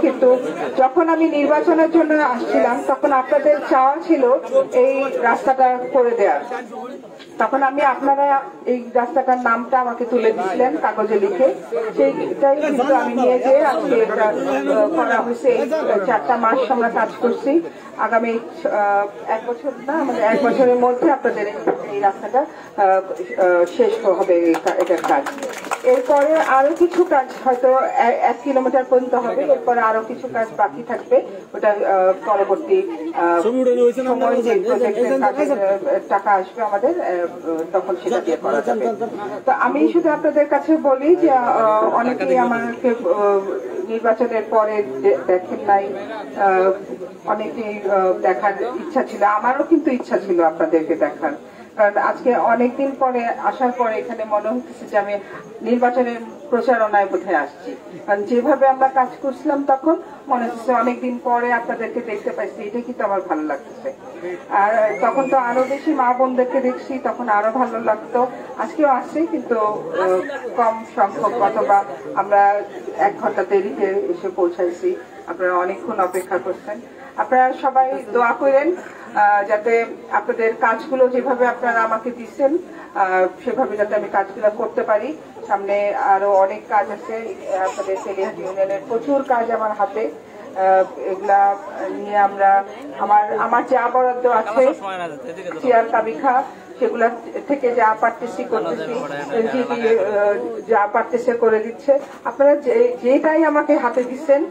কিন্তু যখন আমি নির্বাচনের জন্য আসছিলাম তখন আপনাদের চাওয়া ছিল এই রাস্তাটা করে দেওয়ার। তখন আমি আপনারা এই রাস্তাটার নামটা আমাকে তুলে দিচ্ছিলেন কাগজে লিখে, সেইটাই কিন্তু আমি নিয়ে যেয়ে আজকে এটা করা হয়েছে। 4টা মাস আমরা কাজ করছি। আগামী 1 বছর না, আমাদের 1 বছরের মধ্যে আপনাদের এই রাস্তাটা শেষ হবে এটার কাজ। এরপরে আরো কিছু কাজ হয়তো 1 কিলোমিটার পর্যন্ত হবে, এরপরে আরো কিছু কাজ বাকি থাকবে। ওটা পরবর্তী সময় যে প্রজেক্টের কাজের টাকা আসবে আমাদের, তখন সেটা দিয়ে করা যাবে। তো আমি শুধু আপনাদের কাছে বলি যে অনেকেই আমাকে নির্বাচনের পরে দেখেন নাই, অনেকেই দেখার ইচ্ছা ছিল, আমারও কিন্তু ইচ্ছা ছিল আপনাদেরকে দেখার। কারণ আজকে অনেকদিন পরে আসার পরে এখানে মনে হচ্ছে যে আমি নির্বাচনের প্রচারণায় বোধহয় আসছি। কারণ যেভাবে আমরা কাজ করছিলাম তখন মনে হচ্ছে অনেকদিন পরে আপনাদেরকে দেখতে পাইছি, এটা কিন্তু আমার ভালো লাগতেছে। আর তখন তো আরো বেশি মা বোনদেরকে দেখছি, তখন আরো ভালো লাগতো। আজকেও আসছে কিন্তু কম সংখ্যক, অথবা আমরা 1 ঘন্টা দেরিতে এসে পৌঁছাইছি। আপনারা অনেকক্ষণ অপেক্ষা করছেন। আপনারা সবাই দোয়া করেন যাতে আপনাদের কাজগুলো যেভাবে আপনারা আমাকে দিচ্ছেন সেভাবে যাতে আমি কাজগুলো করতে পারি। সামনে আরো অনেক কাজ আছে, আপনাদের তেলিহাটি ইউনিয়নের প্রচুর কাজ আমার হাতে। এগুলা নিয়ে আমরা আমার যা বরাদ্দ আছে চেয়ার তাবিখা, সেগুলা থেকে যা পারতেছি করতেছি, যা পারতেছে করে দিচ্ছে। আপনারা যেটাই আমাকে হাতে দিচ্ছেন,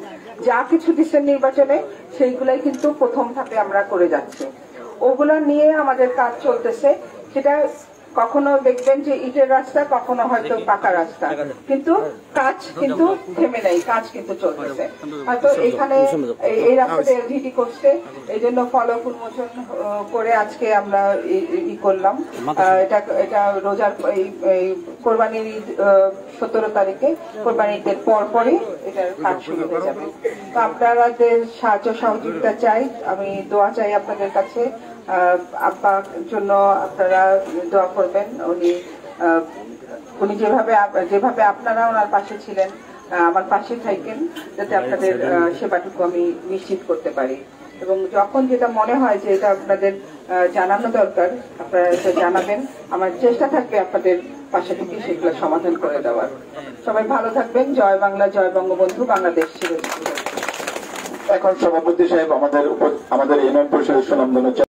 যা কিছু দিচ্ছেন নির্বাচনে, সেইগুলাই কিন্তু প্রথম ধাপে আমরা করে যাচ্ছি। ওগুলা নিয়ে আমাদের কাজ চলতেছে। সেটা কখনো দেখবেন যে ইটের রাস্তা, কখনো হয়তো পাকা রাস্তা, কিন্তু কাজ কিন্তু থেমে নেই, কাজ কিন্তু চলতেছে। হয়তো এখানে এই রাস্তাতে এলজিডি করছে, এই জন্য ফলক উন্মোচন করে আজকে আমরা ই করলাম। এটা রোজার এই কোরবানির ঈদ 17 তারিখে, কোরবানির ঈদের পরপরই এটার কাজ শুরু হয়ে যাবে। তো আপনাদের সাহায্য সহযোগিতা চাই, আমি দোয়া চাই আপনাদের কাছে। আব্বার জন্য আপনারা দোয়া করবেন। উনি যেভাবে আপনারা ওনার পাশে ছিলেন, আমার পাশে থাকেন, যাতে আপনাদের সেবাটুকু আমি নিশ্চিত করতে পারি। এবং যখন যেটা মনে হয় যে এটা আপনাদের জানানো দরকার, আপনারা এটা জানাবেন। আমার চেষ্টা থাকবে আপনাদের পাশে থেকে সেগুলো সমাধান করে দেওয়ার। সবাই ভালো থাকবেন। জয় বাংলা, জয় বঙ্গবন্ধু, বাংলাদেশ চিরজীবী। এখন সভাপতি সাহেব আমাদের ইউনিয়ন পরিষদের সুনামধন্য